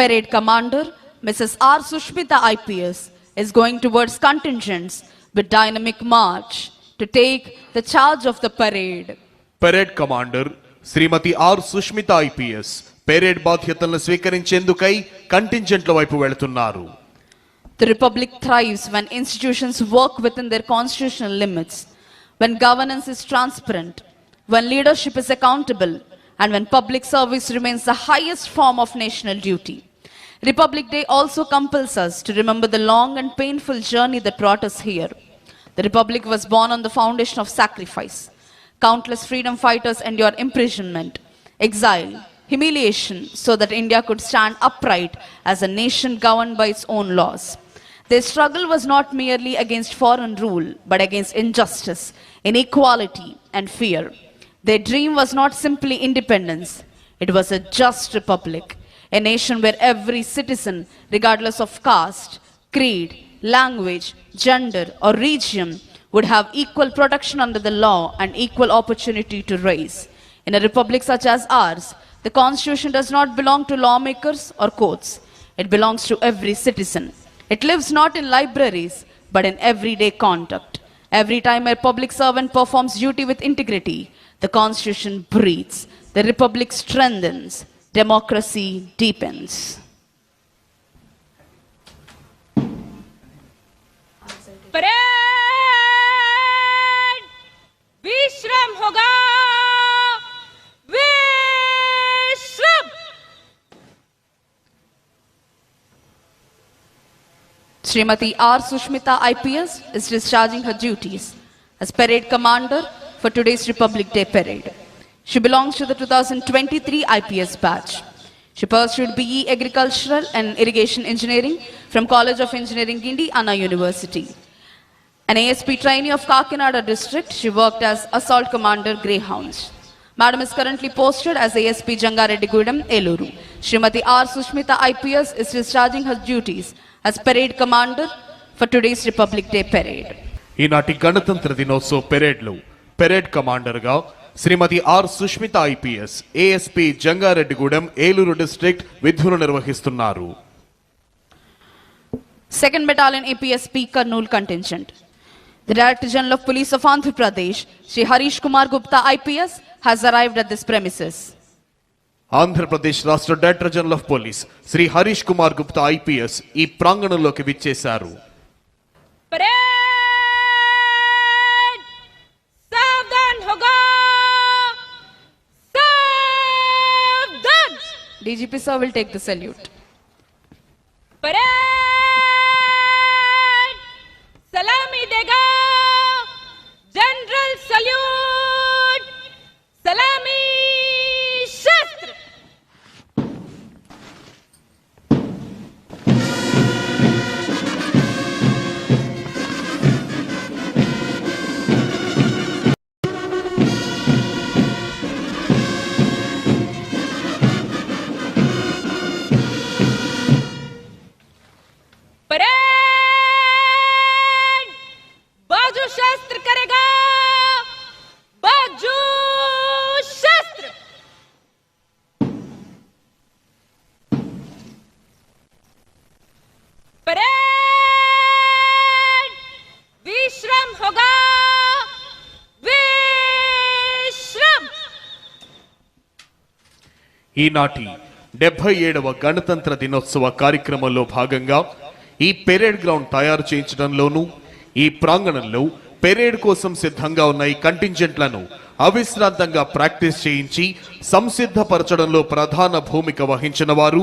Parade Commander Mrs. R. Sushmita IPS is going towards contingents with dynamic march to take the charge of the parade. Parade Commander Shrimati R Sushmita IPS parade బాధ్యతలను స్వీకరించేందుకై కంటింజెంట్ల వైపు వెళుతున్నారు. The Republic thrives when institutions work within their constitutional limits, when governance is transparent, when leadership is accountable, and when public service remains the highest form of national duty. Republic Day also compels us to remember the long and painful journey that brought us here. The Republic was born on the foundation of sacrifice. Countless freedom fighters endured imprisonment, exile, humiliation so that India could stand upright as a nation governed by its own laws. Their struggle was not merely against foreign rule, but against injustice, inequality, and fear. Their dream was not simply independence, it was a just republic, a nation where every citizen, regardless of caste, creed, language, gender, or region, would have equal protection under the law and equal opportunity to rise. In a republic such as ours, the constitution does not belong to lawmakers or courts. It belongs to every citizen. It lives not in libraries, but in everyday conduct. Every time a public servant performs duty with integrity, the constitution breathes, the republic strengthens, democracy deepens. Parade विश्राम होगा विश्राम. Srimati R. Sushmita IPS is discharging her duties as Parade Commander for today's Republic Day Parade. She belongs to the 2023 IPS batch. She pursued BE Agricultural and Irrigation Engineering from College of Engineering, Gindi, Anna University. An ASP trainee of Kakinada district, she worked as Assault Commander Greyhounds. Madam is currently posted as ASP Jangareddy Gudem, Eluru. Srimati R. Sushmita IPS is discharging her duties as Parade Commander for today's Republic Day Parade. ఈనాటి గణతంత్ర దినోత్సవ పెరేడ్లో parade కమాండర్గా Shrimati R Sushmita IPS ASP Jangareddygudem Eluru district విధులు నిర్వహిస్తున్నారు. 2nd Battalion APSP Kurnool contingent. The Director General of Police of Andhra Pradesh, Shri Harish Kumar Gupta IPS, has arrived at this premises. Andhra Pradesh రాష్ట్ర director general of police Shri Harish Kumar Gupta IPS ఈ ప్రాంగణంలోకి విచ్చేశారు. Parade सावधान होगा सावधान. DGP sir will take the salute. Parade सलामी देगा general salute सलामी शस्त्र. परेड बाजू शस्त्र करेगा बाजू शस्त्र. परेड विश्राम होगा विश्राम. ఈనాటి 77వ గణతంత్ర దినోత్సవ కార్యక్రమంలో భాగంగా ఈ పెరేడ్ గ్రౌండ్ తయారు చేయించడంలోనూ ఈ ప్రాంగణంలో పెరేడ్ కోసం సిద్ధంగా ఉన్న ఈ కంటింజెంట్లను అవిశ్రాంతంగా ప్రాక్టీస్ చేయించి సంసిద్ధపరచడంలో ప్రధాన భూమిక వహించిన వారు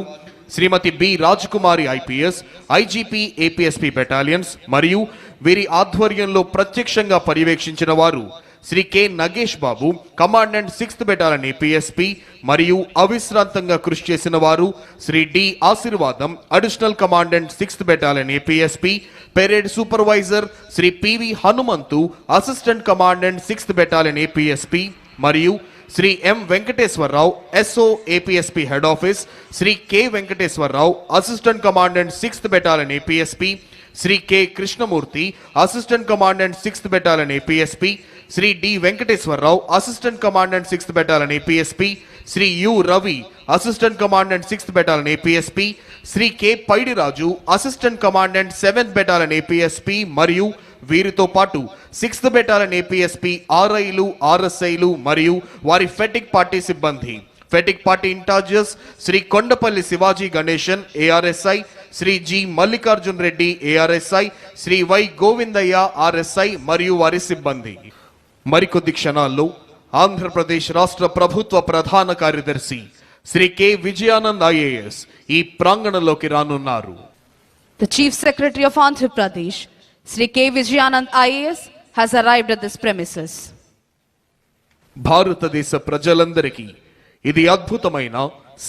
Shrimati B Rajakumari IPS IGP APSP battalions మరియు వీరి ఆధ్వర్యంలో ప్రత్యక్షంగా పర్యవేక్షించిన వారు Shri K Nagesh Babu commandant 6th battalion APSP మరియు అవిశ్రాంతంగా కృషి చేసిన వారు Shri D Ashirvadam additional commandant 6th battalion APSP parade supervisor Shri PV Hanumanthu assistant commandant 6th battalion APSP మరియు Shri M Venkateswararao SO APSP head office Shri K Venkateswararao assistant commandant 6th battalion APSP Shri K Krishnamurthy assistant commandant 6th battalion APSP Shri D Venkateswararao assistant commandant 6th battalion APSP, Shri you Ravi assistant commandant 6th battalion APSP, Shri K Paidiraju assistant commandant 7th battalion APSP మరియు వీరితో పాటు 6th battalion APSP ఆర్ఐలు, ఆర్ఎస్ఐలు మరియు వారి fatigue party సిబ్బంది. Fatigue party incharges Shri Kondapalli Shivaji Ganesan ARSI, Shri G Mallikarjun Reddy ARSI, Shri Y Govindaiah RSI మరియు వారి సిబ్బంది. మరికొద్ది క్షణాల్లో ఆంధ్రప్రదేశ్ రాష్ట్ర ప్రభుత్వ ప్రధాన కార్యదర్శి శ్రీ కె విజయానంద్ ఐఏఎస్ ఈ ప్రాంగణంలోకి రానున్నారు. The Chief Secretary of Andhra Pradesh, Sri K. Vijayanand IAS, has arrived at this premises. భారతదేశ ప్రజలందరికీ ఇది అద్భుతమైన,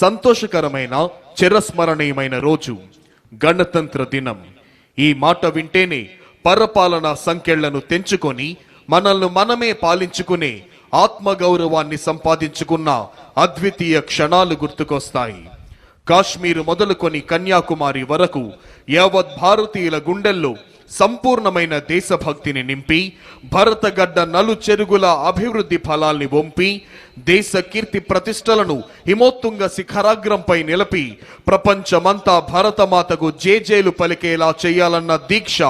సంతోషకరమైన, చిరస్మరణీయమైన రోజు, గణతంత్ర దినం. ఈ మాట వింటేనే పరపాలన సంకెళ్లను తెంచుకొని మనల్ని మనమే పాలించుకునే ఆత్మగౌరవాన్ని సంపాదించుకున్న అద్వితీయ క్షణాలు గుర్తుకొస్తాయి. కాశ్మీరు మొదలుకొని కన్యాకుమారి వరకు యావత్ భారతీయుల గుండెల్లో సంపూర్ణమైన దేశభక్తిని నింపి, భరతగడ్డ నలు చెరుగుల అభివృద్ధి ఫలాల్ని వంపి, దేశ కీర్తి ప్రతిష్టలను హిమోత్తుంగ శిఖరాగ్రంపై నిలిపి, ప్రపంచమంతా భరతమాతకు జేజేలు పలికేలా చేయాలన్న దీక్ష,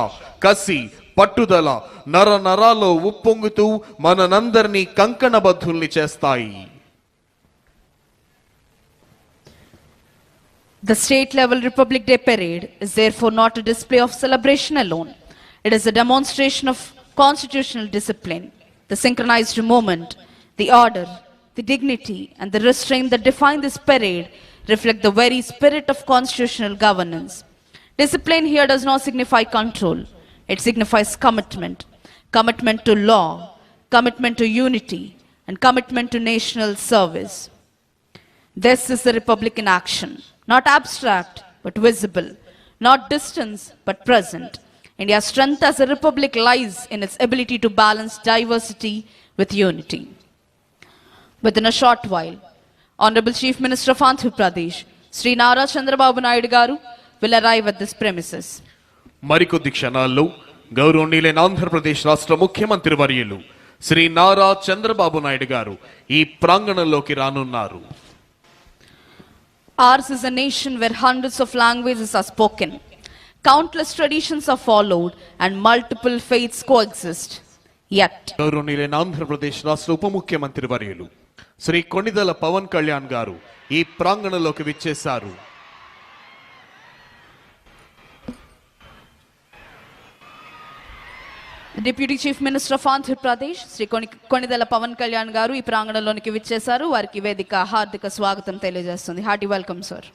కసి, పట్టుదల నరనరాల్లో ఉప్పొంగుతూ మనందరినీ కంకణబద్ధుల్ని చేస్తాయి. The state-level Republic Day parade is therefore not a display of celebration alone. It is a demonstration of constitutional discipline. The synchronized movement, the order, the dignity, and the restraint that define this parade reflect the very spirit of constitutional governance. Discipline here does not signify control. It signifies commitment. Commitment to law, commitment to unity, and commitment to national service. This is the Republic in action. Not abstract, but visible. Not distant, but present. India's strength as a republic lies in its ability to balance diversity with unity. Within a short while, Honorable Chief Minister of Andhra Pradesh, Sri Nara Chandrababu Naidu Garu, will arrive at this premises. మరికొద్ది క్షణాల్లో గౌరవనీయులైన ఆంధ్రప్రదేశ్ రాష్ట్ర ముఖ్యమంత్రి వర్యులు శ్రీ నారా చంద్రబాబు నాయుడు గారు ఈ ప్రాంగణంలోకి రానున్నారు. Ours is a nation where hundreds of languages are spoken, countless traditions are followed, and multiple faiths coexist. Yet, గౌరవనీయులైన ఆంధ్రప్రదేశ్ రాష్ట్ర ఉప ముఖ్యమంత్రి వర్యులు శ్రీ కొణిదెల పవన్ కళ్యాణ్ గారు ఈ ప్రాంగణంలోకి విచ్చేశారు. the Deputy Chief Minister of Andhra Pradesh, Sri Konidala Pavan Kalyan Garu, ఈ ప్రాంగణంలోనికి విచ్చేశారు. వారికి వేదిక హార్దిక స్వాగతం తెలియజేస్తుంది. Hearty welcome sir.